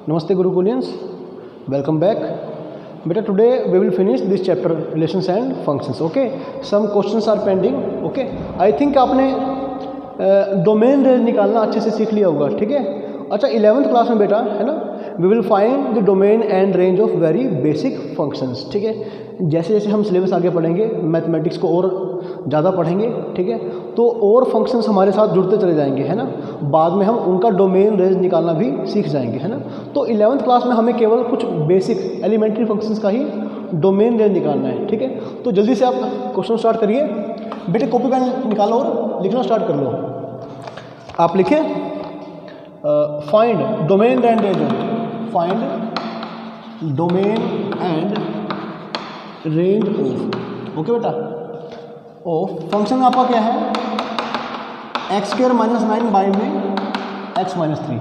Namaste Gurukulians, welcome back. Beta, today we will finish this chapter relations and functions. Okay, some questions are pending. Okay, I think आपने domain range निकालना अच्छे से सीख लिया होगा. ठीक है. अच्छा, 11th क्लास में बेटा है ना, we will find the domain and range of very basic functions. ठीक है. जैसे जैसे हम सिलेबस आगे पढ़ेंगे, मैथमेटिक्स को और ज़्यादा पढ़ेंगे. ठीक है. तो और फंक्शंस हमारे साथ जुड़ते चले जाएंगे, है ना. बाद में हम उनका डोमेन रेंज निकालना भी सीख जाएंगे, है ना. तो 11th क्लास में हमें केवल कुछ बेसिक एलिमेंट्री फंक्शंस का ही डोमेन रेंज निकालना है. ठीक है. तो जल्दी से आप क्वेश्चन स्टार्ट करिए. बेटे कॉपी पेन निकालो और लिखना स्टार्ट कर लो. आप लिखें find domain and range, find domain and range of, okay बेटा, ऑफ फंक्शन आपका क्या है, x² - 9 बाई में x - 3,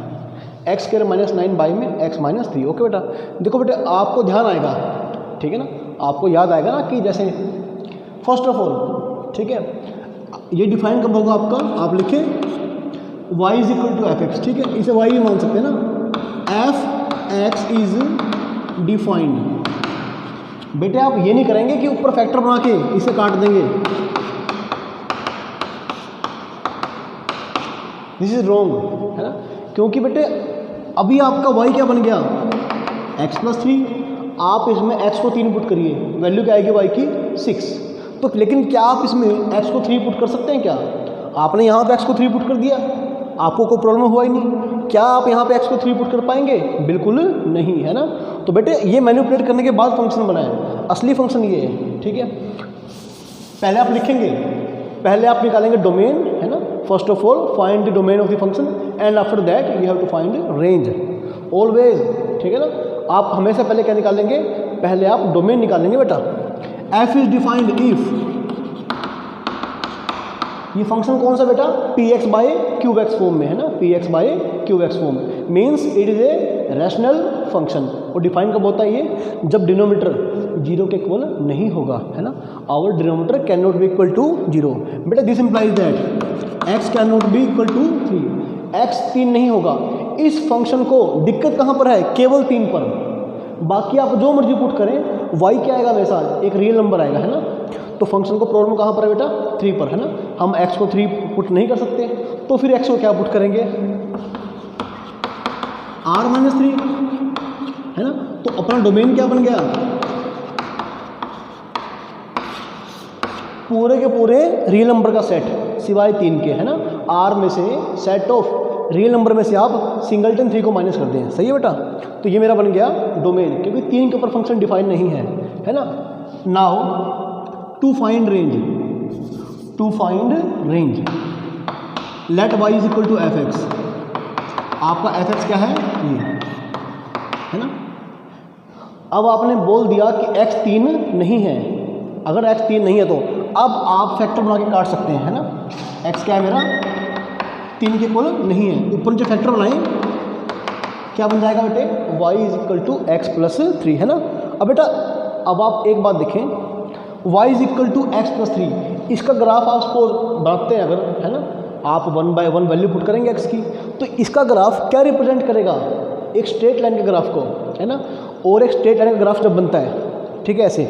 x² - 9 बाई में x - 3. ओके बेटा. देखो बेटा, आपको ध्यान आएगा, ठीक है ना, आपको याद आएगा ना कि जैसे फर्स्ट ऑफ ऑल, ठीक है, ये डिफाइन कब होगा आपका, आप लिखें y is equal to f x. ठीक है, इसे y भी मान सकते हैं ना. F x is defined. बेटे आप ये नहीं करेंगे कि ऊपर फैक्टर बना के इसे काट देंगे, दिस इज रॉन्ग, है ना. क्योंकि बेटे अभी आपका y क्या बन गया, x + 3. आप इसमें x को 3 पुट करिए, वैल्यू क्या आएगी y की 6. तो लेकिन क्या आप इसमें x को 3 पुट कर सकते हैं क्या? आपने यहाँ पे x को 3 पुट कर दिया, आपको कोई प्रॉब्लम हुआ ही नहीं. क्या आप यहाँ पे x को 3 पुट कर पाएंगे? बिल्कुल नहीं, है ना. तो बेटे ये मैनिपुलेट करने के बाद फंक्शन बनाए, असली फंक्शन ये है. ठीक है. पहले आप लिखेंगे, पहले आप निकालेंगे डोमेन, है ना. First of all find the domain of the function and after that you have to find range always. ठीक है ना. आप हमेशा पहले क्या निकालेंगे, पहले आप डोमेन निकालेंगे बेटा. एफ इज डिफाइंड इफ, ये फंक्शन कौन सा बेटा, px/qx फॉर्म में, है ना. px/qx form means it is a rational function. और डिफाइन कब होता है ये, जब डिनोमिनेटर 0 के इक्वल नहीं होगा, है ना. Our denominator can not be equal to 0. बेटा this implies that x can not be equal to 3. x 3 नहीं होगा. इस फंक्शन को दिक्कत कहाँ पर है, केवल 3 पर. बाकी आप जो मर्जी पुट करें, y क्या आएगा हमेशा, एक रियल नंबर आएगा, है ना. तो फंक्शन को प्रॉब्लम कहाँ पर है बेटा, 3 पर, है ना. हम x को 3 पुट नहीं कर सकते, तो फिर x को क्या पुट करेंगे, r - 3, है ना. तो अपना डोमेन क्या बन गया, पूरे के पूरे रियल नंबर का सेट सिवाय 3 के, है ना. r में से सेट ऑफ रियल नंबर में से आप सिंगलटन 3 को माइनस कर दें. सही है बेटा. तो ये मेरा बन गया डोमेन, क्योंकि 3 के ऊपर फंक्शन डिफाइन नहीं है ना. Now to find range, to find range, let y is equal to f x. आपका एफ एक्स क्या है, ये, है ना. अब आपने बोल दिया कि x 3 नहीं है. अगर x 3 नहीं है तो अब आप फैक्टर बना के काट सकते हैं, है ना. x क्या है मेरा, 3 के इक्वल नहीं है. ऊपर जो फैक्टर बनाए क्या बन जाएगा बेटे, y is equal to x + 3, है ना. अब बेटा अब आप एक बात देखें, y is equal to x + 3, इसका ग्राफ आप सपोज बनाते हैं अगर, है ना, आप 1/1 वैल्यू पुट करेंगे x की, तो इसका ग्राफ क्या रिप्रेजेंट करेगा, एक स्ट्रेट लाइन के ग्राफ को, है ना. और एक स्ट्रेट लाइन का ग्राफ जब बनता है, ठीक है, ऐसे,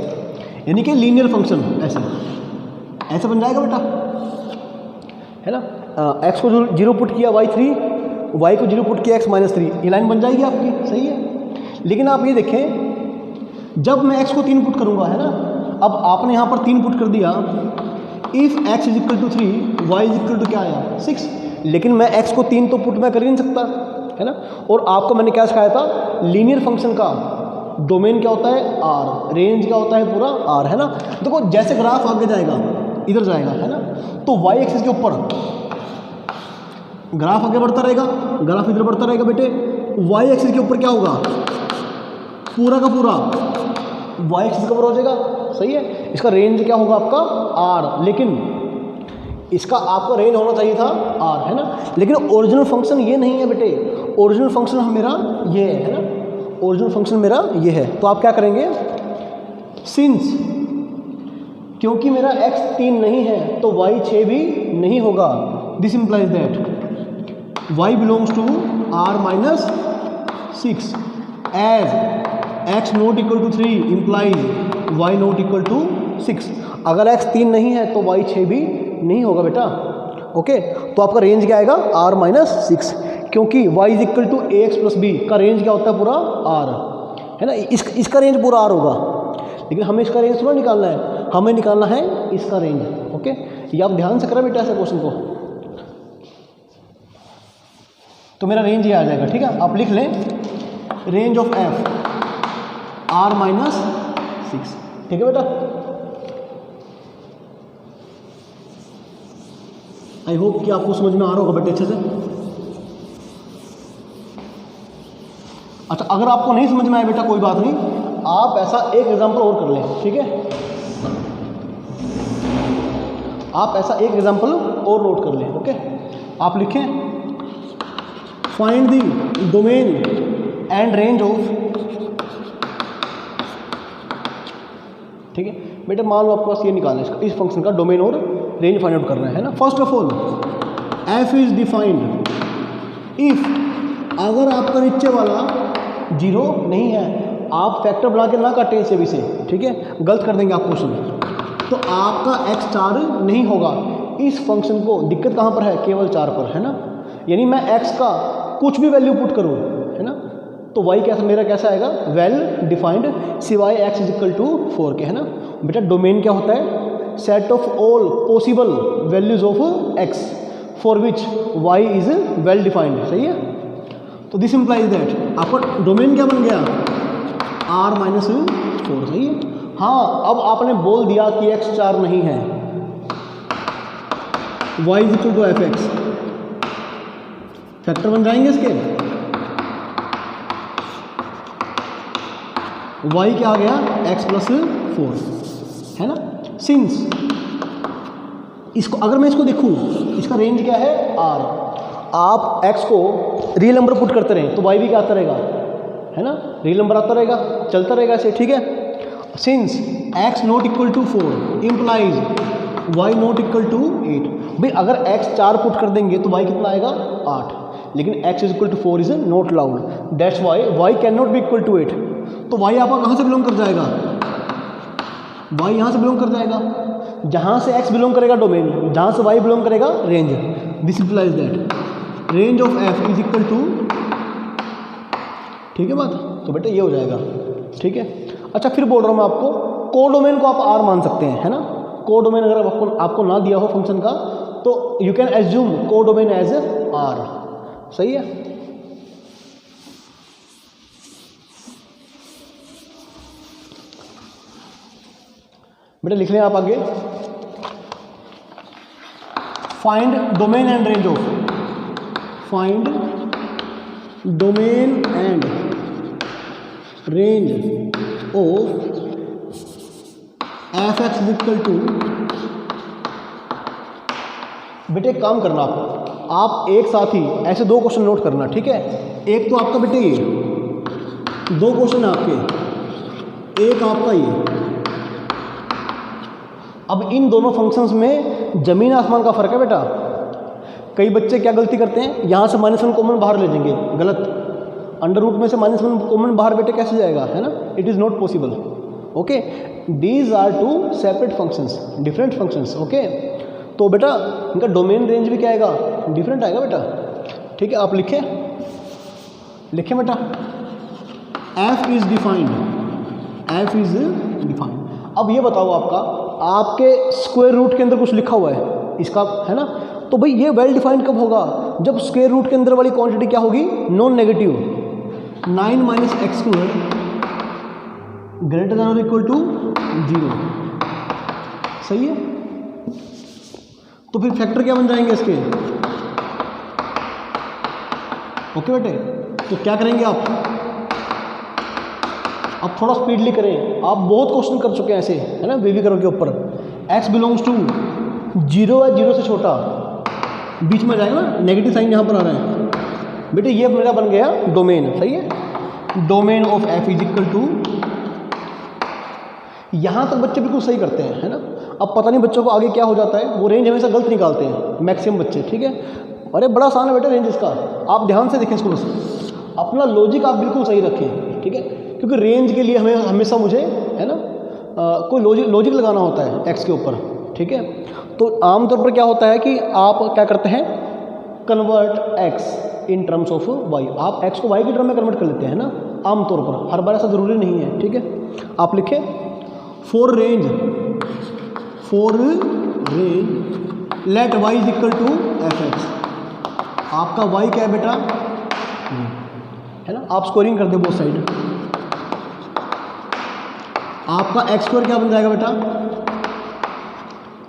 यानी कि लीनियर फंक्शन ऐसे ऐसे बन जाएगा बेटा, है ना. x को 0 पुट किया y 3, y को 0 पुट किया x - 3, ये लाइन बन जाएगी आपकी. सही है. लेकिन आप ये देखें, जब मैं x को 3 पुट करूँगा, है ना, अब आपने यहाँ पर 3 पुट कर दिया, if x is equal to 3, y is equal to क्या आया 6. लेकिन मैं x को 3 तो पुट मैं कर ही नहीं सकता, है ना. और आपको मैंने क्या सिखाया था, लीनियर फंक्शन का डोमेन क्या होता है, r, रेंज क्या होता है पूरा r, है ना. देखो जैसे ग्राफ आगे जाएगा, इधर जाएगा, है ना, तो y एक्सिस के ऊपर ग्राफ आगे बढ़ता रहेगा, ग्राफ इधर बढ़ता रहेगा. बेटे y एक्सिस के ऊपर क्या होगा, पूरा का पूरा y एक्सिस कवर हो जाएगा. सही है. इसका रेंज क्या होगा आपका r, लेकिन इसका आपका रेंज होना चाहिए था r, है ना. लेकिन ओरिजिनल फंक्शन ये नहीं है बेटे. ओरिजिनल फंक्शन मेरा ये है ना, ओरिजिनल फंक्शन मेरा ये है. तो आप क्या करेंगे, सिंस क्योंकि मेरा x 3 नहीं है तो y 6 भी नहीं होगा. This implies that y belongs to r - 6 as x not equal to 3 implies y not equal to 6। अगर x 3 नहीं है तो y 6 भी नहीं होगा बेटा। ओके, तो आपका रेंज क्या आएगा r-6, क्योंकि y is equal to ax plus b का रेंज क्या होता है पूरा r, है ना। इसका रेंज पूरा r होगा, लेकिन हमें इसका रेंज थोड़ा निकालना है, हमें निकालना है इसका रेंज। ओके, ये आप ध्यान से करें बेटा ऐसे क्वेश्चन को, तो मेरा रेंज ये आ जाएगा। ठीक है, आप लिख लें रेंज ऑफ f r-6। ठीक है बेटा, आई होप कि आपको समझ में आ रहा होगा बेटे अच्छे से। अच्छा, अगर आपको नहीं समझ में आया बेटा कोई बात नहीं, आप ऐसा एक एग्जांपल और कर लें। ठीक है, आप ऐसा एक एग्जांपल और नोट कर लें। ओके, आप लिखें find the domain and range of. ठीक है बेटा, मान लो आपके पास ये निकालना है, इस फंक्शन का डोमेन और रेंज फाइंड आउट करना है ना। First of all f is defined if, अगर आपका नीचे वाला 0 नहीं है, आप फैक्टर बना के ना काटें इसे भी से, ठीक है, गलत कर देंगे आप क्वेश्चन, तो आपका x 4 नहीं होगा। इस फंक्शन को दिक्कत कहाँ पर है, केवल 4 पर, है ना। यानी मैं x का कुछ भी वैल्यू पुट करूँ, है ना, तो y कैसा मेरा कैसा आएगा, वेल डिफाइंड, सिवाय x इज इक्वल टू 4 के, है ना। बेटा डोमेन क्या होता है, set of all possible values of x for which y is well defined. सही है, तो दिस इम्प्लाइज दैट आपका डोमेन क्या बन गया, r-4। सही है। हाँ, अब आपने बोल दिया कि x 4 नहीं है, y is equal to f(x), factor बन जाएंगे इसके। y क्या आ गया, x प्लस 4, है ना। सिंस इसको, अगर मैं इसको देखूं, इसका रेंज क्या है r, आप x को रियल नंबर पुट करते रहें तो y भी क्या आता रहेगा, है ना, रियल नंबर आता रहेगा, चलता रहेगा ऐसे। ठीक है, since x not equal to 4 implies y not equal to 8। भाई अगर x 4 पुट कर देंगे तो y कितना आएगा, 8, लेकिन x is equal to 4 is not allowed, that's why y can not be equal to 8। तो y आपका कहाँ से बिलोंग कर जाएगा, y यहाँ से बिलोंग कर जाएगा, जहाँ से x बिलोंग करेगा डोमेन, जहाँ से y बिलोंग करेगा range. This implies that range of f is equal to, ठीक है बात, तो बेटा ये हो जाएगा। ठीक है, अच्छा फिर बोल रहा हूँ मैं आपको, को डोमेन को आप r मान सकते हैं, है ना। को डोमेन अगर आपको ना दिया हो फंक्शन का, तो यू कैन एज्यूम को डोमेन एज r। सही है, बेटा लिख लें आप आगे, find domain and range of, find domain and range of f(x) is equal to. बेटे एक काम करना, आप एक साथ ही ऐसे 2 क्वेश्चन नोट करना। ठीक है, एक तो आपका बेटे ये 2 क्वेश्चन आपके, एक आपका ये। अब इन दोनों फंक्शंस में ज़मीन आसमान का फ़र्क है बेटा। कई बच्चे क्या गलती करते हैं, यहाँ से -1 कॉमन बाहर ले लेंगे, गलत। अंडर रूट में से -1 कॉमन बाहर बेटे कैसे जाएगा, है ना, it is not possible. Okay, these are 2 separate functions, different functions. Okay, तो बेटा इनका डोमेन रेंज भी क्या आएगा, डिफरेंट आएगा बेटा। ठीक है, आप लिखें बेटा, f is defined, f is defined. अब ये बताओ, आपके स्क्वायर रूट के अंदर कुछ लिखा हुआ है इसका, है ना, तो भाई ये वेल डिफाइंड कब होगा, जब स्क्वायर रूट के अंदर वाली क्वांटिटी क्या होगी, non negative. 9 - x² greater than और इक्वल टू 0। सही है, तो फिर फैक्टर क्या बन जाएंगे इसके। ओके बेटे, तो क्या करेंगे आप थोड़ा स्पीडली करें, आप बहुत क्वेश्चन कर चुके हैं ऐसे, है ना, बेबी करो के ऊपर। x बिलोंग्स टू 0 है, 0 से छोटा, बीच में जाएगा ना, नेगेटिव साइन यहाँ पर आ रहा है बेटे, ये मेरा बन गया डोमेन। सही है, domain of f is equal to, यहाँ तक बच्चे बिल्कुल सही करते हैं, है ना। अब पता नहीं बच्चों को आगे क्या हो जाता है, वो रेंज हमेशा गलत निकालते हैं मैक्सिमम बच्चे। ठीक है, अरे बड़ा आसान है बेटा रेंज इसका, आप ध्यान से देखें इसको बस। अपना लॉजिक आप बिल्कुल सही रखें, ठीक है, क्योंकि रेंज के लिए हमें हमेशा मुझे है ना कोई लॉजिक लगाना होता है एक्स के ऊपर, ठीक है। तो आमतौर पर क्या होता है कि आप क्या करते हैं, convert x in terms of y, आप एक्स को वाई के टर्म में कन्वर्ट कर लेते हैं ना आमतौर पर, हर बार ऐसा ज़रूरी नहीं है, ठीक है। आप लिखें for range let y is equal to f x, आपका वाई क्या है बेटा, है ना, आप स्कोरिंग कर दे बोथ साइड, आपका एक्स स्क्वायर क्या बन जाएगा बेटा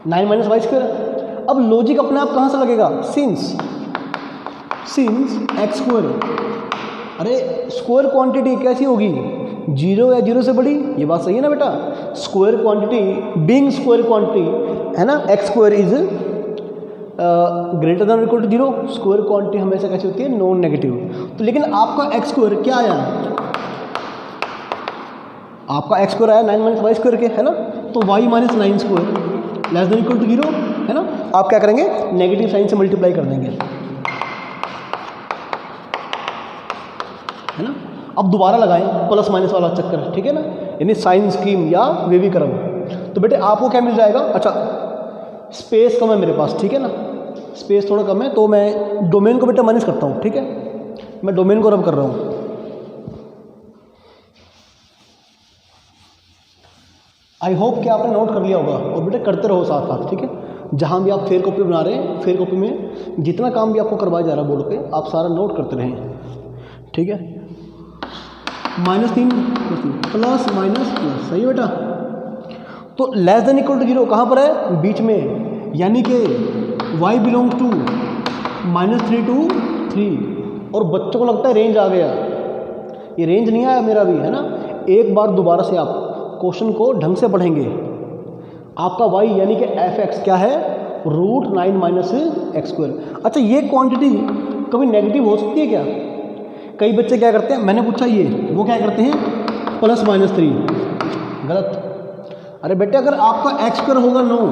9 माइनस वाई स्क्वायर। अब लॉजिक अपने आप कहाँ से लगेगा, सिंस एक्स स्क्वायर, अरे स्क्वायर क्वांटिटी कैसी होगी, 0 या 0 से बड़ी, ये बात सही है ना बेटा, square quantity being square quantity है ना, x square is greater than equal to 0, square quantity हमेशा कैसी होती है, नॉन नेगेटिव। तो लेकिन आपका एक्स स्क्वायर क्या आया, आपका एक्स स्क्वायर आया 9 माइनस वाई स्क्वायर के, है ना, तो y minus 9 square less than equal to 0, है ना, आप क्या करेंगे, नेगेटिव साइन से मल्टीप्लाई कर देंगे, है ना। अब दोबारा लगाएं प्लस माइनस वाला चक्कर, ठीक है ना, यानी साइन स्कीम या वेवीकरण। तो बेटे आपको क्या मिल जाएगा, अच्छा स्पेस कम है मेरे पास, ठीक है ना, स्पेस थोड़ा कम है, तो मैं डोमेन को बेटा माइनस करता हूँ, ठीक है, मैं डोमेन को रब कर रहा हूँ। आई होप कि आपने नोट कर लिया होगा, और बेटा करते रहो साथ साथ, ठीक है। जहाँ भी आप फेयर कॉपी बना रहे हैं, फेयर कॉपी में जितना काम भी आपको करवाया जा रहा है बोर्ड पे, आप सारा नोट करते रहें, ठीक है। -3 प्लस माइनस प्लस, सही है बेटा। तो लेस देन इक्वल टू 0 कहाँ पर है, बीच में, यानी कि y बिलोंग्स टू -3 to 3, और बच्चों को लगता है रेंज आ गया, ये रेंज नहीं आया मेरा भी, है ना। एक बार दोबारा से आप क्वेश्चन को ढंग से पढ़ेंगे, आपका y यानी कि एफ एक्स क्या है, √9 माइनस एक्स स्क्वायर। अच्छा ये क्वांटिटी कभी नेगेटिव हो सकती है क्या, कई बच्चे क्या करते हैं, मैंने पूछा ये, वो क्या करते हैं +-3, गलत। अरे बेटे अगर आपका एक्स स्क्वायर होगा 9,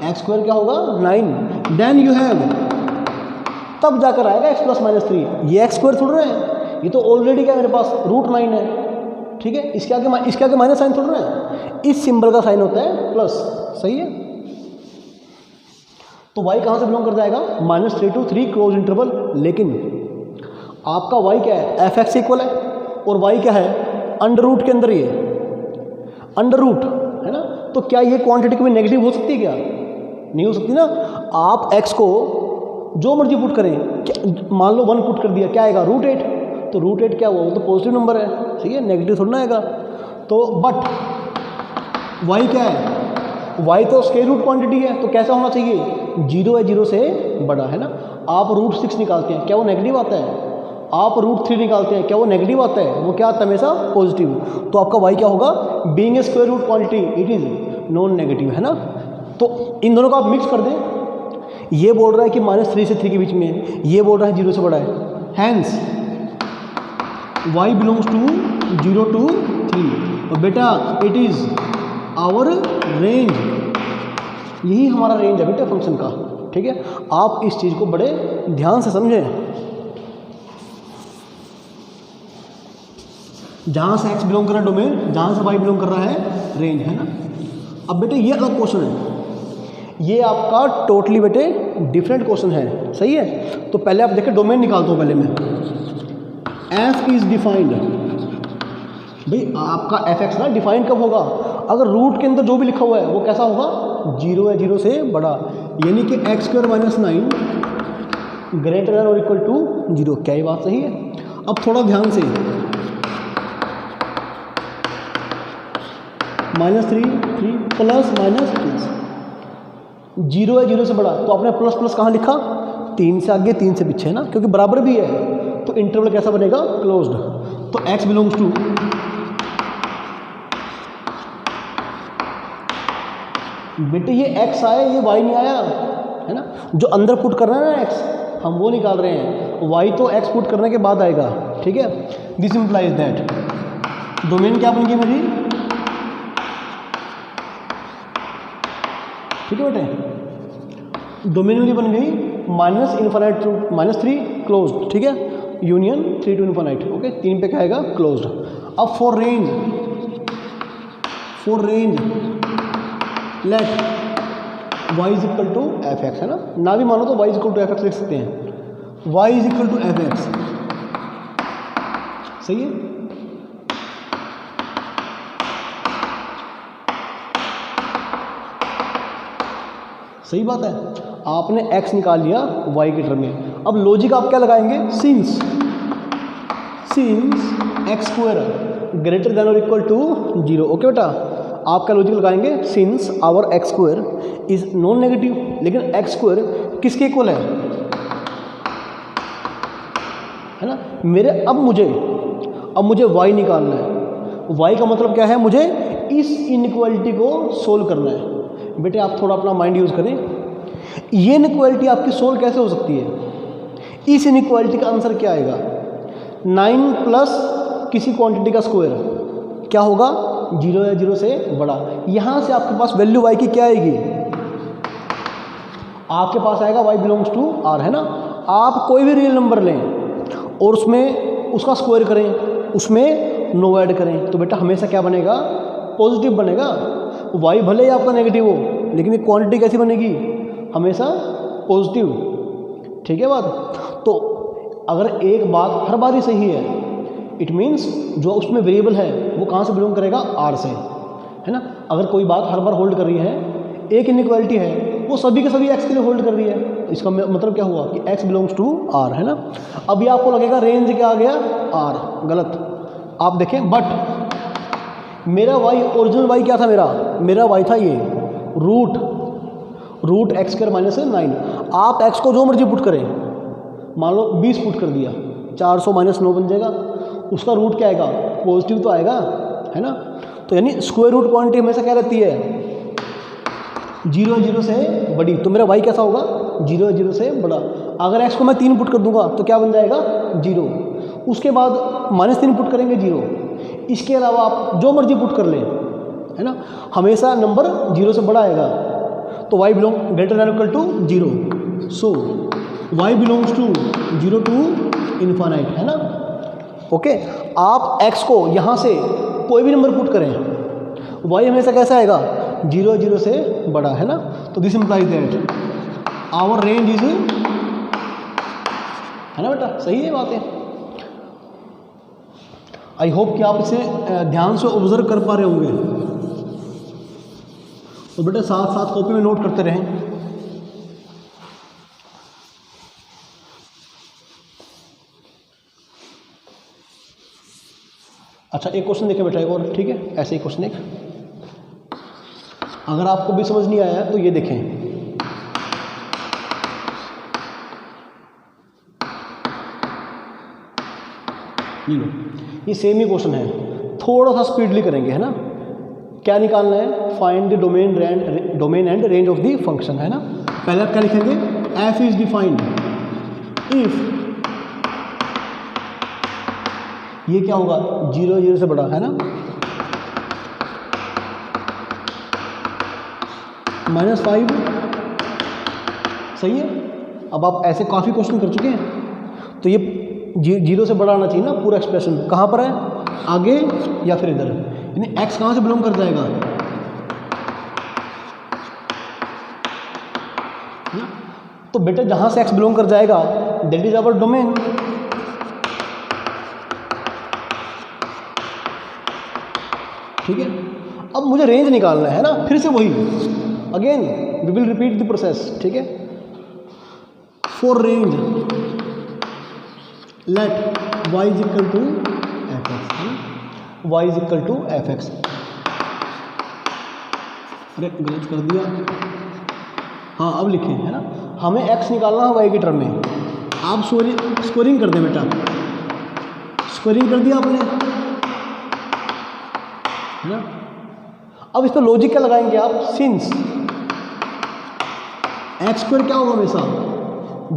एक्स स्क्वायर क्या होगा 9, देन यू हैव, तब जाकर आएगा x + -3, ये एक्स स्क्वायर थोड़ा है, ये तो ऑलरेडी क्या मेरे पास √9 है, ठीक है, इसके आगे माइनस साइन थोड़ा है, इस सिंबल का साइन होता है प्लस, सही है। तो y कहाँ से बिलोंग कर जाएगा, -3 to 3 क्लोज इंटरवल, लेकिन आपका y क्या है, एफ एक्स इक्वल है, और y क्या है, अंडर रूट के अंदर, ये अंडर रूट है ना, तो क्या ये क्वांटिटी कभी नेगेटिव हो सकती है क्या, नहीं हो सकती ना। आप x को जो मर्जी पुट करें, मान लो 1 पुट कर दिया, क्या आएगा √8, तो √8 क्या हुआ, वो तो पॉजिटिव नंबर है, ठीक है, नेगेटिव थोड़ा ना आएगा। तो बट y क्या है, y तो स्क्वायर रूट क्वांटिटी है, तो कैसा होना चाहिए, 0 या 0 से बड़ा, है ना। आप √6 निकालते हैं, क्या वो नेगेटिव आता है, आप √3 निकालते हैं, क्या वो नेगेटिव आता है, वो क्या आता है हमेशा पॉजिटिव। तो आपका y क्या होगा, being a square root quantity it is non negative, है ना। तो इन दोनों को आप मिक्स कर दें, ये बोल रहा है कि -3 से 3 के बीच में है, ये बोल रहा है 0 से बड़ा है, hence y belongs to 0 to 3, और बेटा इट इज़ आवर रेंज, यही हमारा रेंज है बेटा फंक्शन का, ठीक है। आप इस चीज़ को बड़े ध्यान से समझें, जहाँ से x बिलोंग कर रहा है डोमेन, जहाँ से y बिलोंग कर रहा है रेंज, है ना। अब बेटे ये अलग क्वेश्चन है, ये आपका टोटली बेटे डिफरेंट क्वेश्चन है, सही है। तो पहले आप देखें, डोमेन निकालता हूँ पहले मैं, f इज डिफाइंड, भाई आपका एफ एक्स ना डिफाइंड कब होगा, अगर रूट के अंदर जो भी लिखा हुआ है वो कैसा होगा, 0 या 0 से बड़ा, यानी कि x² - 9 ग्रेटर देन और इक्वल टू 0, क्या ये बात सही है। अब थोड़ा ध्यान से, -3 3 प्लस माइनस प्लस, 0 या 0 से बड़ा, तो आपने प्लस प्लस कहाँ लिखा, 3 से आगे 3 से पीछे, है ना, क्योंकि बराबर भी है, तो इंटरवल कैसा बनेगा, क्लोज्ड। तो x बिलोंग्स टू, बेटे ये x आया, ये y नहीं आया, है ना, जो अंदर पुट कर रहा है ना x, हम वो निकाल रहे हैं, y तो x पुट करने के बाद आएगा, ठीक है। दिस इम्प्लाइज दैट डोमेन क्या बन गई मेरी, ठीक है बेटे, डोमेन मेरी बन गई -∞ to -3 क्लोज, ठीक है। यूनियन 3 to इन्फिनिट, ओके 3 पे क्या आएगा क्लोज्ड। अब for range let y is equal to f x, है ना भी मानो तो y is equal to f x लिख सकते हैं, y is equal to f x, सही है। सही बात है, आपने x निकाल लिया y के टर्म में। अब लॉजिक आप क्या लगाएंगे, since x square greater than और इक्वल टू 0, ओके बेटा आपका लॉजिक लगाएंगे since our x square is non negative, लेकिन एक्स स्क्वायर किसके इक्वल है ना। अब मुझे y निकालना है। y का मतलब क्या है, मुझे इस इनइक्वालिटी को सोल्व करना है। बेटे आप थोड़ा अपना माइंड यूज़ करें, ये इनइक्वालिटी आपकी सोल्व कैसे हो सकती है। इस इनइक्वालिटी का आंसर क्या आएगा, 9 प्लस किसी क्वांटिटी का स्क्वायर क्या होगा, 0 या 0 से बड़ा। यहाँ से आपके पास वैल्यू y की क्या आएगी, आपके पास आएगा y बिलोंग्स टू r, है ना। आप कोई भी रियल नंबर लें और उसमें उसका स्क्वायर करें, उसमें नो ऐड करें, तो बेटा हमेशा क्या बनेगा, पॉजिटिव बनेगा। y भले ही आपका नेगेटिव हो, लेकिन ये क्वांटिटी कैसी बनेगी, हमेशा पॉजिटिव, ठीक है बात। तो अगर एक बात हर बार ही सही है, इट मीन्स जो उसमें वेरिएबल है वो कहाँ से बिलोंग करेगा, r से, है ना। अगर कोई बात हर बार होल्ड कर रही है, एक इनइक्वालिटी है वो सभी के सभी x के लिए होल्ड कर रही है, इसका मतलब क्या हुआ कि x बिलोंग्स टू r, है ना। अभी आपको लगेगा रेंज क्या आ गया, r, गलत। आप देखें, बट मेरा y, ओरिजिनल y क्या था, मेरा y था ये रूट एक्स स्क्वायर माइनस 9। आप x को जो मर्जी पुट करें, मान लो 20 पुट कर दिया, 400 माइनस 9 बन जाएगा, उसका रूट क्या आएगा, पॉजिटिव तो आएगा, है ना। तो यानी स्क्वायर रूट क्वांटिटी हमेशा क्या रहती है, 0 से बड़ी। तो मेरा y कैसा होगा, 0 से बड़ा। अगर x को मैं 3 पुट कर दूंगा तो क्या बन जाएगा, 0। उसके बाद -3 पुट करेंगे, 0। इसके अलावा आप जो मर्जी पुट कर लें, है ना, हमेशा नंबर 0 से बड़ा आएगा। तो y belong greater than equal to 0, so y belongs to 0 to infinite, है ना। ओके आप x को यहाँ से कोई भी नंबर पुट करें, y हमेशा कैसा आएगा, 0 से बड़ा, है ना। तो this implies that our range is, है ना बेटा, सही है बात है। आई होप कि आप इसे ध्यान से ऑब्जर्व कर पा रहे होंगे। तो बेटा साथ साथ कॉपी में नोट करते रहें। अच्छा एक क्वेश्चन देखें बेटा, एक और, ठीक है, ऐसे ही क्वेश्चन एक, अगर आपको भी समझ नहीं आया तो ये देखें। ये लो, ये सेम ही क्वेश्चन है, थोड़ा सा स्पीडली करेंगे, है ना। क्या निकालना है, find the domain and range of the function, है ना। पहले आप क्या लिखेंगे, f इज डिफाइंड इफ, ये क्या होगा, 0 से बड़ा, है ना, -5, सही है। अब आप ऐसे काफ़ी क्वेश्चन कर चुके हैं, तो ये 0 से बड़ा आना चाहिए ना पूरा एक्सप्रेशन। कहाँ पर है, आगे या फिर इधर, यानी x कहाँ से बिलोंग कर जाएगा ना? तो बेटा जहाँ से x बिलोंग कर जाएगा दैट इज आवर डोमेन। ठीक है, अब मुझे रेंज निकालना है ना, फिर से वही, again we will repeat the process, ठीक है। For range let y is equal to f x, है ना, y is equal to f x. अरे गलत कर दिया, हाँ अब लिखें, है ना, हमें x निकालना है y के टर्म में। आप स्क्वायरिंग कर दें बेटा, स्क्वायरिंग कर दिया आपने, है ना। अब इस पर लॉजिक क्या लगाएंगे आप, सिंस एक्स स्क्वायर क्या होगा हमेशा,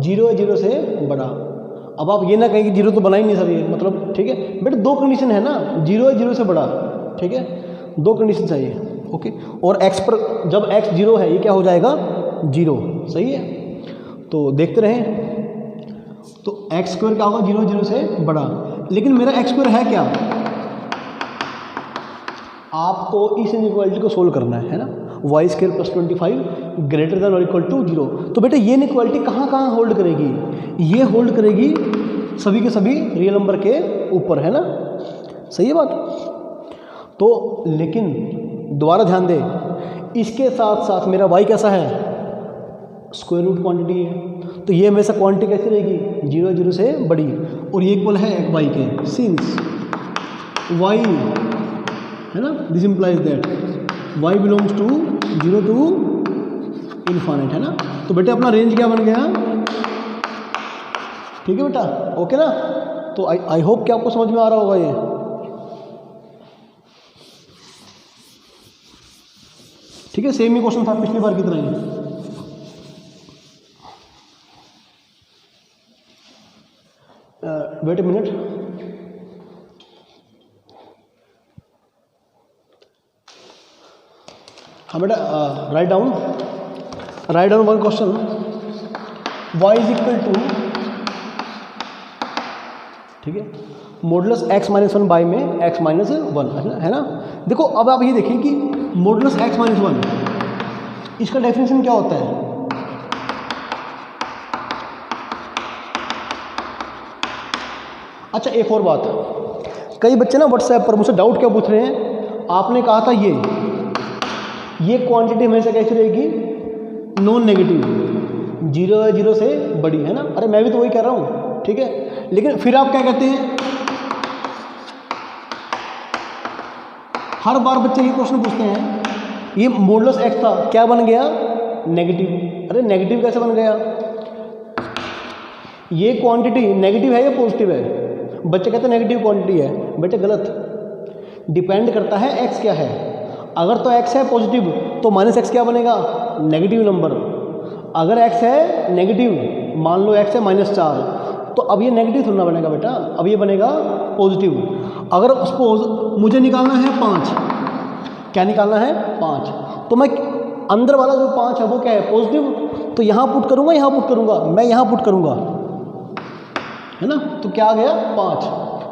0 से बड़ा। अब आप ये ना कहें कि 0 तो बना ही नहीं सर, ये मतलब, ठीक है बेटा, दो कंडीशन है ना, 0 से बड़ा, ठीक है, दो कंडीशन चाहिए, ओके। और x पर जब x 0 है, ये क्या हो जाएगा, 0, सही है। तो देखते रहें। तो एक्स स्क्वायर क्या होगा, 0 0 से बड़ा। लेकिन मेरा एक्स स्क्वायर है क्या, आपको इस इनइक्वालिटी को सोल्व करना है ना। Y square plus 25 greater than और इक्वल टू 0। तो बेटा ये इनइक्वालिटी कहाँ कहाँ होल्ड करेगी, ये होल्ड करेगी सभी के सभी रियल नंबर के ऊपर, है ना। सही है बात। तो लेकिन दोबारा ध्यान दे, इसके साथ साथ मेरा वाई कैसा है, स्क्वायर रूट क्वांटिटी है। तो ये हमेशा क्वांटिटी कैसी रहेगी, 0 0 से बड़ी, और ये इक्वल है वाई के। सिंस वाई है ना, this implies that y belongs to 0 to infinite, है ना। तो बेटे अपना रेंज क्या बन गया, ठीक है बेटा, ओके ना। तो आई होप कि आपको समझ में आ रहा होगा ये। ठीक है, सेम ही क्वेश्चन था पिछली बार की तरह ही। वेट ए मिनट, हाँ बेटा, write down one question, y is equal to, ठीक है, मॉडुलस x माइनस 1 बाई में x माइनस 1, है ना। देखो अब आप ये देखिए कि मॉडुलस x माइनस 1, इसका डेफिनेशन क्या होता है। अच्छा एक और बात, कई बच्चे ना व्हाट्सएप पर मुझसे डाउट क्या पूछ रहे हैं, आपने कहा था ये क्वांटिटी हमेशा कैसी रहेगी, नॉन नेगेटिव, 0 0 से बड़ी, है ना। अरे मैं भी तो वही कह रहा हूँ, ठीक है। लेकिन फिर आप क्या कहते हैं, हर बार बच्चे ये क्वेश्चन पूछते हैं, ये मॉडुलस x था क्या बन गया, नेगेटिव। अरे नेगेटिव कैसे बन गया, ये क्वांटिटी नेगेटिव है या पॉजिटिव है। बच्चे कहते हैं नेगेटिव क्वांटिटी है, बेटे गलत, डिपेंड करता है x क्या है। अगर तो x है पॉजिटिव तो माइनस x क्या बनेगा, नेगेटिव नंबर। अगर x है नेगेटिव, मान लो x है -4, तो अब ये नेगेटिव थोड़ा बनेगा बेटा, अब ये बनेगा पॉजिटिव। अगर सपोज मुझे निकालना है 5, क्या निकालना है 5, तो मैं अंदर वाला जो 5 है वो क्या है, पॉजिटिव। तो यहाँ पुट करूँगा, यहाँ पुट करूँगा, मैं यहाँ पुट करूँगा, है ना। तो क्या आ गया 5,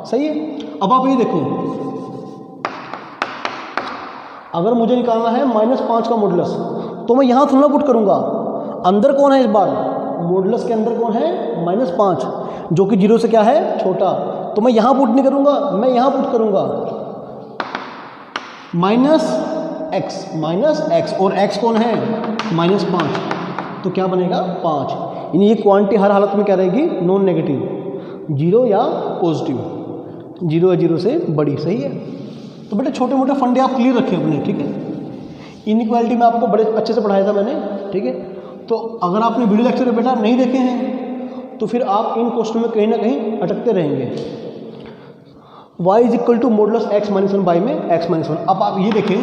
सही है। अब आप ये देखो, अगर मुझे निकालना है -5 का मॉडुलस, तो मैं यहाँ थोड़ा पुट करूँगा, अंदर कौन है इस बार, मॉडुलस के अंदर कौन है, -5, जो कि 0 से क्या है, छोटा। तो मैं यहाँ पुट नहीं करूँगा, मैं यहाँ पुट करूँगा -x, और x कौन है, -5, तो क्या बनेगा 5। यानी ये क्वांटिटी हर हालत में क्या रहेगी, नॉन नेगेटिव, 0 या पॉजिटिव, 0 या 0 से बड़ी, सही है। तो बेटे छोटे मोटे फंडे आप क्लियर रखें अपने, ठीक है। इनइक्वालिटी में आपको बड़े अच्छे से पढ़ाया था मैंने, ठीक है। तो अगर आपने वीडियो लेक्चर बेटा नहीं देखे हैं तो फिर आप इन क्वेश्चन में कहीं ना कहीं अटकते रहेंगे। y is equal to modulus x minus 1 by में x माइनस 1। अब आप ये देखें,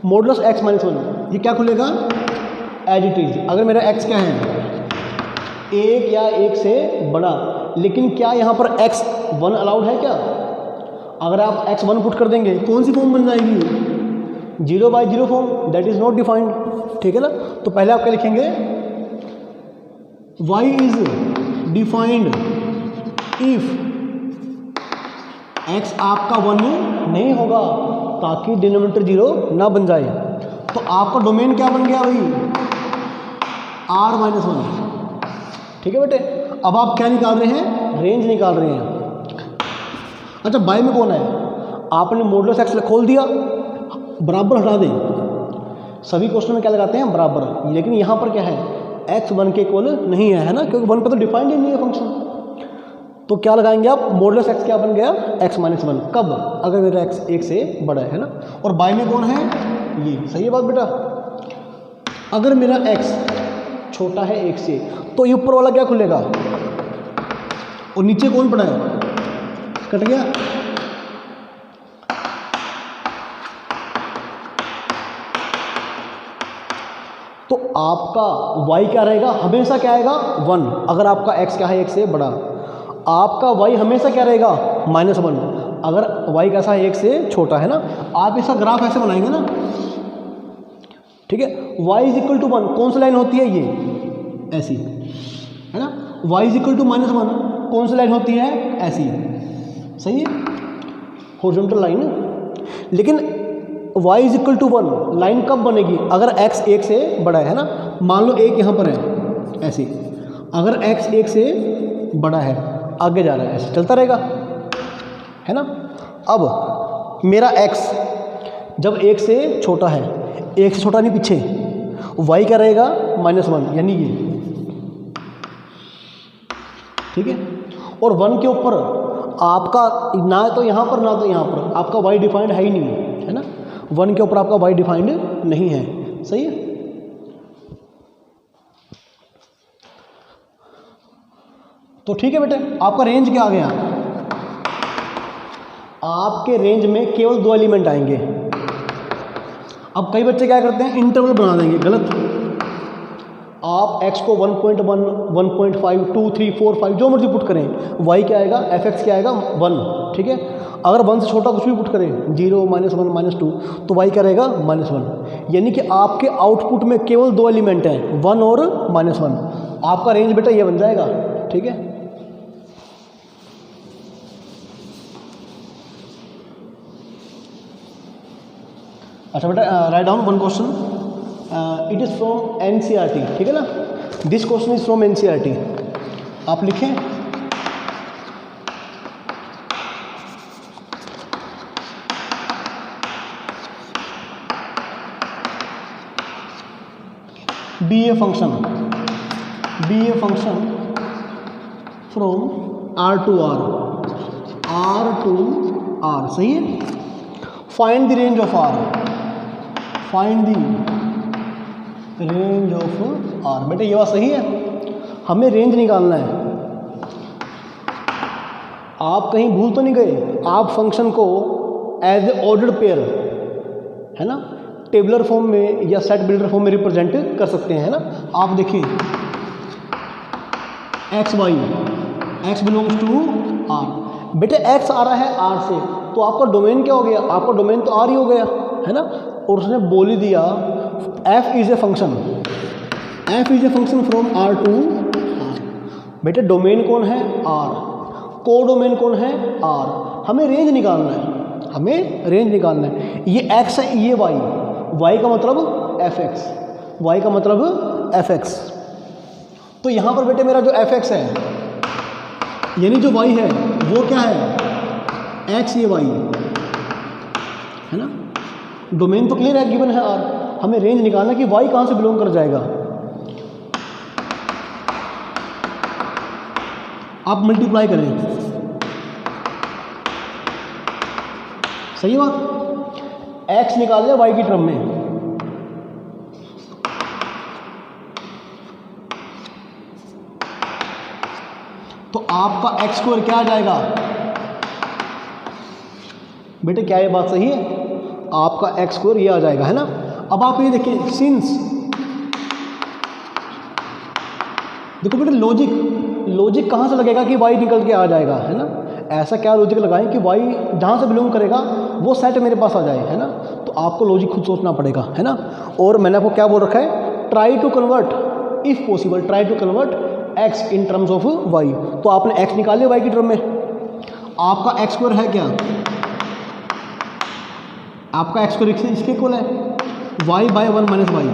मॉडुलस x माइनस 1, ये क्या खुलेगा, एज इट इज। अगर मेरा x क्या है, 1 या 1 से बड़ा, लेकिन क्या यहाँ पर x 1 अलाउड है क्या। अगर आप x 1 पुट कर देंगे, कौन सी फॉर्म बन जाएगी, 0/0 form, that is not defined, ठीक है ना। तो पहले आप क्या लिखेंगे, y is defined if x आपका 1 नहीं होगा, ताकि डिनोमिनेटर 0 ना बन जाए। तो आपका डोमेन क्या बन गया भाई, r-1, ठीक है बेटे। अब आप क्या निकाल रहे हैं, रेंज निकाल रहे हैं। अच्छा बाय में कौन है, आपने मॉडुलस x खोल दिया, बराबर हटा दें, सभी क्वेश्चन में क्या लगाते हैं बराबर, लेकिन यहाँ पर क्या है, x 1 के इक्वल नहीं है, ना, क्योंकि 1 पर तो डिफाइंड ही नहीं है फंक्शन। तो क्या लगाएंगे आप, मॉडुलस x क्या बन गया, x माइनस 1, कब, अगर मेरा x 1 से बड़ा है ना। और बाय में कौन है, ये, सही है बात बेटा। अगर मेरा x छोटा है 1 से, तो ये ऊपर वाला क्या खुलेगा, और नीचे कौन पड़ा है, कट गया। तो आपका y क्या रहेगा, हमेशा क्या आएगा 1, अगर आपका x क्या है 1 से बड़ा। आपका y हमेशा क्या रहेगा -1, अगर y कैसा है 1 से छोटा, है ना। आप इसका ग्राफ ऐसे बनाएंगे ना, ठीक है। y इज इक्वल टू 1, कौन सी लाइन होती है, ये ऐसी, है ना। y इज इक्वल टू -1 कौन सी लाइन होती है, ऐसी, सही है, हॉरिजॉन्टल लाइन। लेकिन y is equal to 1 line कब बनेगी, अगर x 1 से बड़ा है ना, मान लो 1 यहाँ पर है ऐसी, अगर x 1 से बड़ा है आगे जा रहा है, ऐसे चलता रहेगा, है ना। अब मेरा x जब 1 से छोटा है, 1 से छोटा नहीं पीछे, y क्या रहेगा -1, यानी ये, ठीक है। और 1 के ऊपर आपका ना तो यहाँ पर ना तो यहाँ पर आपका y डिफाइंड है ही नहीं, है ना। 1 के ऊपर आपका y डिफाइंड नहीं है, सही है। तो ठीक है बेटे, आपका रेंज क्या आ गया, आपके रेंज में केवल 2 एलिमेंट आएंगे। अब कई बच्चे क्या करते हैं, इंटरवल बना देंगे, गलत। आप x को 1.1, 1.5, 2, 3, 4, 5 जो मर्जी पुट करें, y क्या आएगा, fx क्या आएगा 1, ठीक है। अगर 1 से छोटा कुछ भी पुट करें, 0, -1, -2, तो y क्या रहेगा -1। यानी कि आपके आउटपुट में केवल 2 एलिमेंट हैं, 1 और -1। आपका रेंज बेटा ये बन जाएगा, ठीक है। अच्छा बेटा, write down one question, it is from NCERT, ठीक है ना। This question is from NCERT, आप लिखें be a function from R to R, सही है। Find the range of R, find the range of R। बेटे ये बात सही है, हमें रेंज निकालना है। आप कहीं भूल तो नहीं गए, आप फंक्शन को एज ए ऑर्डर्ड पेयर, है ना, टेबुलर फॉर्म में या सेट बिल्डर फॉर्म में रिप्रेजेंट कर सकते हैं, है ना। आप देखिए x y, x belongs to R। बेटे एक्स आ रहा है R से, तो आपका डोमेन क्या हो गया, आपका डोमेन तो R ही हो गया, है ना। और उसने बोल ही दिया f is a function from R to R। बेटे डोमेन कौन है, R, को डोमेन कौन है, R। हमें रेंज निकालना है, ये x है, ये y का मतलब fx, तो यहाँ पर बेटे मेरा जो fx है यानी जो y है वो क्या है, x, ये y, है ना। डोमेन तो क्लियर है, गिवन है R, हमें रेंज निकालना कि y कहाँ से बिलोंग कर जाएगा। आप मल्टीप्लाई करें, सही बात, x निकाल लिया y की टर्म में, तो आपका x स्क्वायर क्या आ जाएगा। बेटे क्या ये बात सही है, आपका x स्क्वायर ये आ जाएगा, है ना। अब आप ये देखिए, सिंस, देखो बेटे लॉजिक कहाँ से लगेगा कि y निकल के आ जाएगा, है ना। ऐसा क्या लॉजिक लगाएं कि y जहाँ से बिलोंग करेगा वो सेट मेरे पास आ जाए, है ना। तो आपको लॉजिक खुद सोचना पड़ेगा, है ना। और मैंने आपको क्या बोल रखा है, try to convert if possible, try to convert x in terms of y। तो आपने x निकाल लिया y की टर्म में, आपका x स्क्वायर है क्या, आपका x स्क्वायर इसके इक्वल है y बाय 1 माइनस y,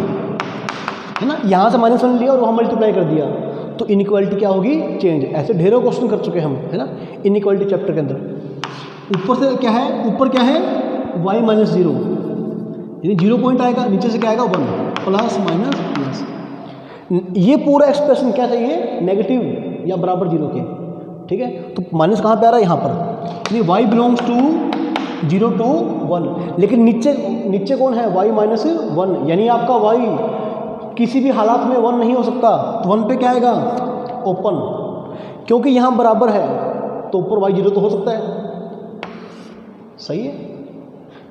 है ना। यहाँ से -1 लिया और वहाँ मल्टीप्लाई कर दिया, तो इनइक्वालिटी क्या होगी, चेंज। ऐसे ढेरों क्वेश्चन कर चुके हम, है ना, इनइक्वालिटी चैप्टर के अंदर। ऊपर से क्या है, ऊपर क्या है y माइनस 0, यानी 0 पॉइंट आएगा, नीचे से क्या आएगा 1, प्लस माइनस प्लस। ये पूरा एक्सप्रेशन क्या चाहिए, नेगेटिव या बराबर 0 के, ठीक है। तो माइनस कहाँ पे आ रहा है, यहाँ पर, यानी y बिलोंग्स टू 0 to 1। लेकिन नीचे कौन है, y माइनस 1, यानी आपका y किसी भी हालात में 1 नहीं हो सकता, तो 1 पे क्या आएगा, ओपन, क्योंकि यहाँ बराबर है तो ऊपर y 0 तो हो सकता है, सही है,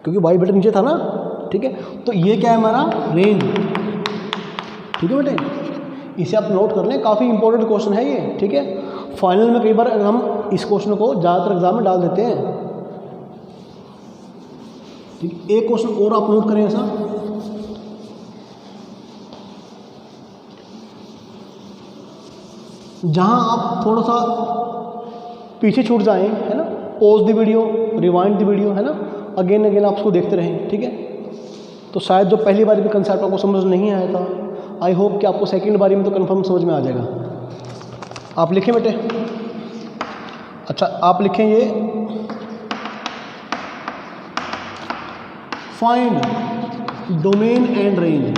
क्योंकि y बेटा नीचे था ना, ठीक है। तो ये क्या है हमारा रेंज, ठीक है बेटे, इसे आप नोट कर लें, काफ़ी इंपॉर्टेंट क्वेश्चन है ये, ठीक है। फाइनल में कई बार हम इस क्वेश्चन को ज़्यादातर एग्जाम में डाल देते हैं, ठीक। एक क्वेश्चन और आप नोट करें ऐसा, जहाँ आप थोड़ा सा पीछे छूट जाएं, है ना, pause the video, rewind the video, है ना, अगेन अगेन आप उसको देखते रहें, ठीक है। तो शायद जो पहली बारी में कंसेप्ट आपको समझ नहीं आया था, आई होप कि आपको सेकंड बारी में तो कंफर्म समझ में आ जाएगा। आप लिखें बेटे, अच्छा आप लिखें ये फाइंड डोमेन एंड रेंज,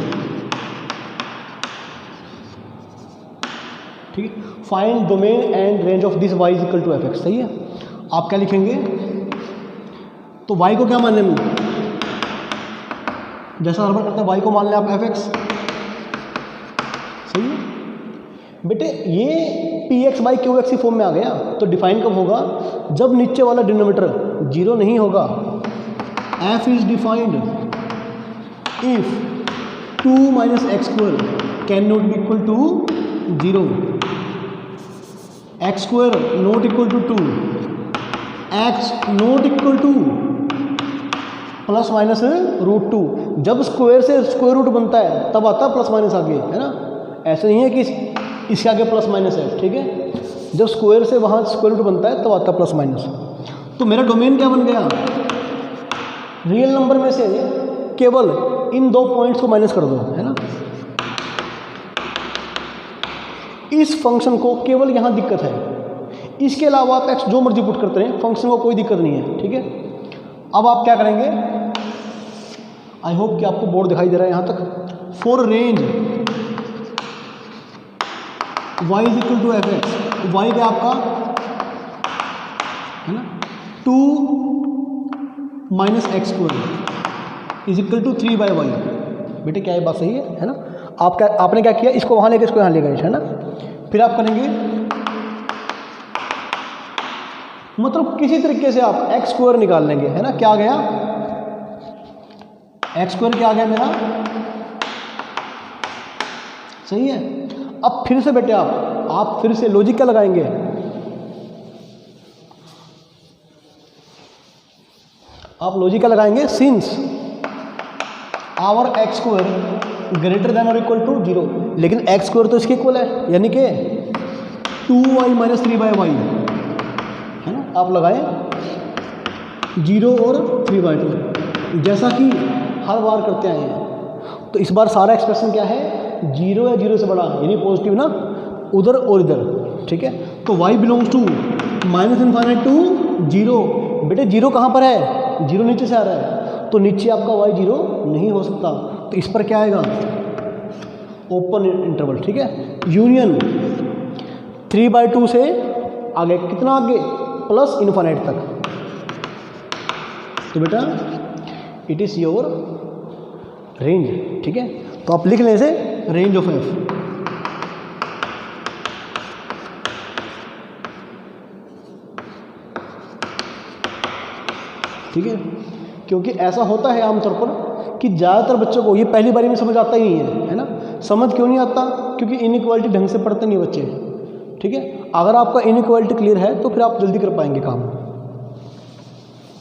ठीक है, find domain and range of this y is equal to f x, सही है। आप क्या लिखेंगे, तो y को क्या मानने में, जैसा हर बार करते हैं y को मान लें आप एफ एक्स, सही है बेटे। ये P x by Q x की फॉर्म में आ गया, तो डिफाइन कब होगा, जब नीचे वाला डिनोमिनेटर जीरो नहीं होगा। F is defined if 2 minus x square can not be equal to 0, x square not equal to 2, x not equal to plus minus root 2। जब स्क्वायर से स्क्वायर रूट बनता है तब आता है प्लस माइनस आगे, है ना, ऐसे नहीं है कि इसके आगे प्लस माइनस है, ठीक है। जब स्क्वायर से वहाँ स्क्वायर रूट बनता है तब आता है प्लस माइनस। तो मेरा डोमेन क्या बन गया, रियल नंबर में से केवल इन दो पॉइंट्स को माइनस कर दो, है ना। इस फंक्शन को केवल यहाँ दिक्कत है, इसके अलावा आप एक्स जो मर्जी पुट करते रहें, फंक्शन को कोई दिक्कत नहीं है, ठीक है। अब आप क्या करेंगे, आई होप कि आपको बोर्ड दिखाई दे रहा है यहाँ तक। For range y is equal to f x, y क्या आपका है ना 2 minus x square is equal to 3 by y. बेटे क्या ये बात सही है ना। आपने क्या किया, इसको वहाँ लेके इसको यहाँ ले गए, है ना। फिर आप करेंगे, मतलब किसी तरीके से आप एक्स स्क्वायर निकाल लेंगे, है ना। क्या आ गया, एक्स स्क्वायर क्या आ गया मेरा, सही है। अब फिर से बेटे आप फिर से लॉजिक क्या लगाएंगे, आप लॉजिक क्या लगाएंगे, since our x square greater than और इक्वल टू 0, लेकिन एक्स स्क्वायर तो इसके इक्वल है, यानी कि 2y माइनस 3 बाई वाई, है ना। आप लगाएं 0 और 3 बाई 2, जैसा कि हर बार करते आए हैं। तो इस बार सारा एक्सप्रेशन क्या है, 0 या 0 से बड़ा, यानी पॉजिटिव ना, उधर और इधर, ठीक है। तो y belongs to minus infinite to 0। बेटे 0 कहाँ पर है, 0 नीचे से आ रहा है, तो नीचे आपका y 0 नहीं हो सकता। तो इस पर क्या आएगा, ओपन इंटरवल, ठीक है। यूनियन 3/2 से आगे कितना आगे, प्लस इन्फाइनाइट तक। तो बेटा इट इज़ योर रेंज, ठीक है। तो आप लिख लें इसे, रेंज ऑफ एफ। ठीक है, क्योंकि ऐसा होता है आमतौर पर कि ज़्यादातर बच्चों को ये पहली बारी में समझ आता ही नहीं है ना। समझ क्यों नहीं आता, क्योंकि इनइक्वालिटी ढंग से पढ़ते नहीं बच्चे, ठीक है। अगर आपका इनइक्वालिटी क्लियर है तो फिर आप जल्दी कर पाएंगे काम,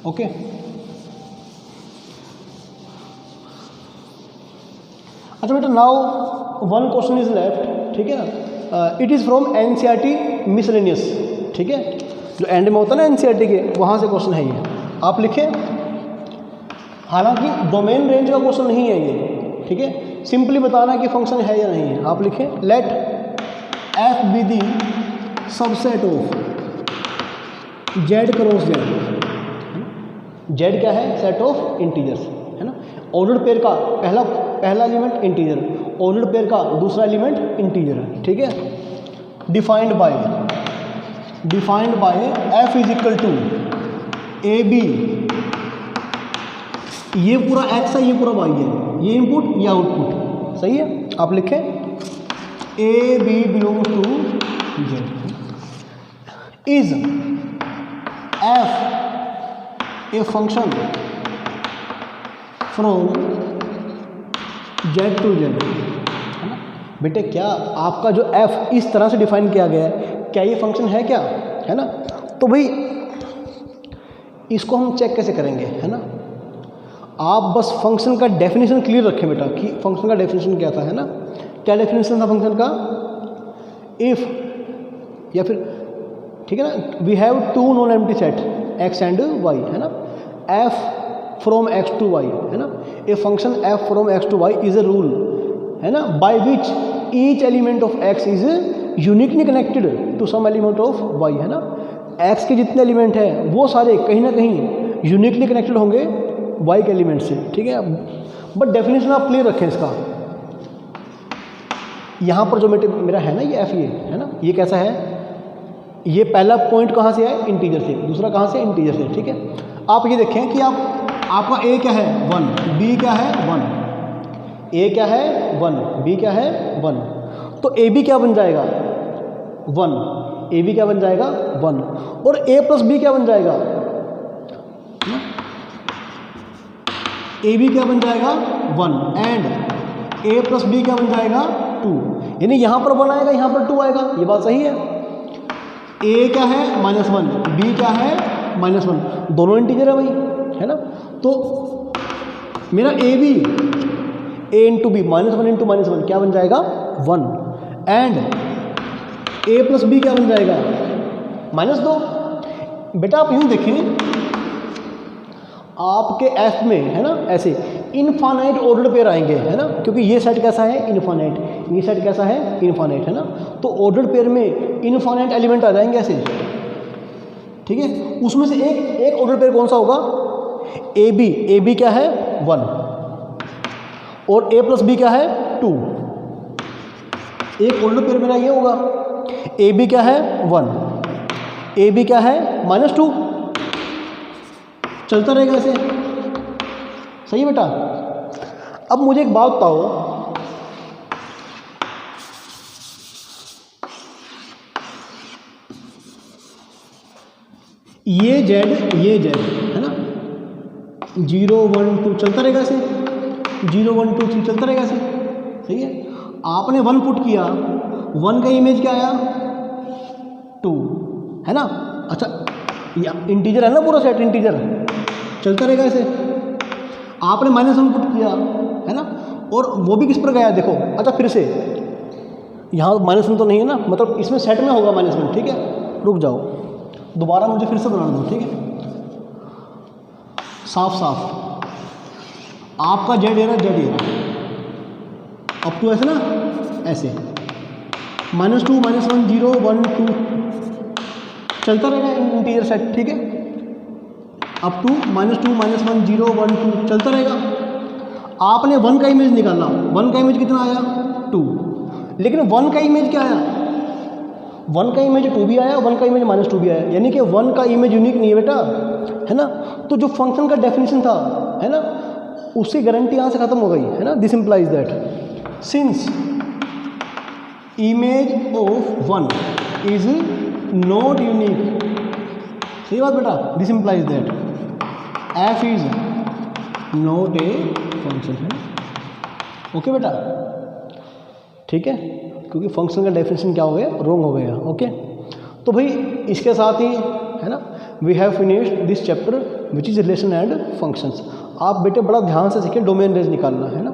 ओके। अच्छा बेटा, now one question is left, ठीक है ना। It is from NCERT miscellaneous, ठीक है, जो एंड में होता है ना एनसीईआरटी के, वहाँ से क्वेश्चन है ये। आप लिखें, हालांकि डोमेन रेंज का क्वेश्चन नहीं है ये, ठीक है, सिंपली बताना कि फंक्शन है या नहीं है। आप लिखें, let f be the subset of Z cross Z. Z क्या है, सेट ऑफ इंटीजर्स, है ना। ऑर्डर्ड पेयर का पहला एलिमेंट इंटीजर, ऑर्डर्ड पेयर का दूसरा एलिमेंट इंटीजर, ठीक है। Defined by f is equal to a b, ये पूरा एक्स है, ये पूरा वाई है, ये इनपुट, ये आउटपुट, सही है। आप लिखें a b belongs to Z, is f a function from Z to Z, है ना। बेटे क्या आपका जो एफ इस तरह से डिफाइन किया गया है, क्या ये फंक्शन है क्या, है ना। तो भाई इसको हम चेक कैसे करेंगे, है ना। आप बस फंक्शन का डेफिनेशन क्लियर रखें बेटा, कि फंक्शन का डेफिनेशन क्या था, है ना। क्या डेफिनेशन था फंक्शन का, इफ या फिर ठीक है ना, we have two non empty set x and y, है ना, f from x to y, है ना, a function f from x to y is a rule, है ना, by which each element of x is uniquely connected to some element of y, है ना, x के जितने एलिमेंट हैं वो सारे कहीं ना कहीं यूनिकली कनेक्टेड होंगे y के एलिमेंट से, ठीक है। बट डेफिनेशन आप क्लियर रखें इसका। यहाँ पर जो मेरा है ना ये f, ये है ना, ये कैसा है, ये पहला पॉइंट कहाँ से है, इंटीजर से, दूसरा कहाँ से, इंटीजर से, ठीक है। आप ये देखें कि आपका a क्या है 1, b क्या है 1, a क्या है 1, b क्या है 1, तो ab क्या बन जाएगा 1, ab क्या बन जाएगा 1, और a प्लस b क्या बन जाएगा, ab क्या बन जाएगा 1 एंड a प्लस b क्या बन जाएगा 2, यानी यहाँ पर 1 आएगा, यहाँ पर 2 आएगा, ये बात सही है। a क्या है -1, b क्या है -1, दोनों इंटीजर है भाई, है ना। तो मेरा a b a into b -1 into -1 क्या बन जाएगा 1 एंड a प्लस b क्या बन जाएगा -2। बेटा आप यूँ देखें, आपके f में, है ना, ऐसे इनफाइनाइट ऑर्डर्ड पेयर आएंगे, है ना, क्योंकि ये सेट कैसा है इनफाइनाइट, ये सेट कैसा है इनफाइनाइट, है ना, तो ऑर्डर्ड पेयर में इनफाइनाइट एलिमेंट आ जाएंगे ऐसे, ठीक है। उसमें से एक ऑर्डर्ड पेयर कौन सा होगा, ए बी क्या है 1 और a प्लस b क्या है 2, एक ऑर्डर्ड पेयर मेरा ये होगा, ए बी क्या है 1, ए बी क्या है -2, चलता रहेगा ऐसे, सही है बेटा। अब मुझे एक बात बताओ, ये z है ना, 0 1 2 चलता रहेगा ऐसे, 0 1 2 3 चलता रहेगा ऐसे, सही है। आपने 1 पुट किया, 1 का इमेज क्या आया 2, है ना। अच्छा इंटीजर है ना, पूरा सेट इंटीजर चलता रहेगा ऐसे। आपने -1 पुट किया, है ना, और वो भी किस पर गया देखो। अच्छा फिर से यहाँ -1 तो नहीं है ना, मतलब इसमें सेट में होगा -1, ठीक है। रुक जाओ, दोबारा मुझे फिर से बनाना दो, ठीक है, साफ आपका जेड एरा अप टू ऐसे ना, ऐसे -2 -1 0 1 2 चलता रहेगा इंटीजर सेट, ठीक है, अप टू -2 -1 0 1 2 चलता रहेगा। आपने 1 का इमेज निकाला, 1 का इमेज कितना आया 2, लेकिन 1 का इमेज क्या आया, 1 का इमेज 2 भी आया, 1 का इमेज -2 भी आया, यानी कि 1 का इमेज यूनिक नहीं है बेटा, है ना। तो जो फंक्शन का डेफिनेशन था, है ना, उसकी गारंटी यहाँ से खत्म हो गई, है ना। This implies that since image of 1 is not unique, सही बात बेटा, this implies that f is not a function, है ओके बेटा, ठीक है, क्योंकि फंक्शन का डेफिनेशन क्या हो गया, रॉन्ग हो गया, ओके। तो भाई इसके साथ ही, है ना, we have finished this chapter which is relation and functions. आप बेटे बड़ा ध्यान से सीखें डोमेन रेंज निकालना, है ना।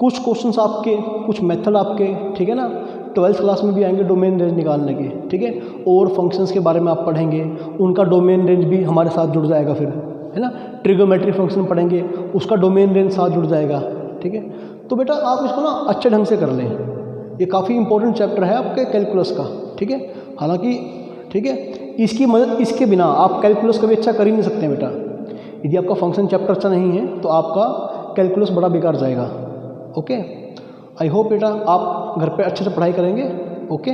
कुछ क्वेश्चंस आपके, कुछ मेथड आपके, ठीक है ना, 12th क्लास में भी आएंगे डोमेन रेंज निकालने के, ठीक है। और फंक्शंस के बारे में आप पढ़ेंगे, उनका डोमेन रेंज भी हमारे साथ जुड़ जाएगा फिर, है ना। ट्रिगोमेट्री फंक्शन पढ़ेंगे, उसका डोमेन रेंज साथ जुड़ जाएगा, ठीक है। तो बेटा आप इसको ना अच्छे ढंग से कर लें, ये काफ़ी इंपॉर्टेंट चैप्टर है आपके कैलकुलस का, ठीक है। हालांकि ठीक है, इसकी मदद, इसके बिना आप कैलकुलस कभी अच्छा कर ही नहीं सकते बेटा। यदि आपका फंक्शन चैप्टर अच्छा नहीं है तो आपका कैलकुलस बड़ा बेकार जाएगा, ओके। आई होप बेटा आप घर पे अच्छे से पढ़ाई करेंगे, ओके।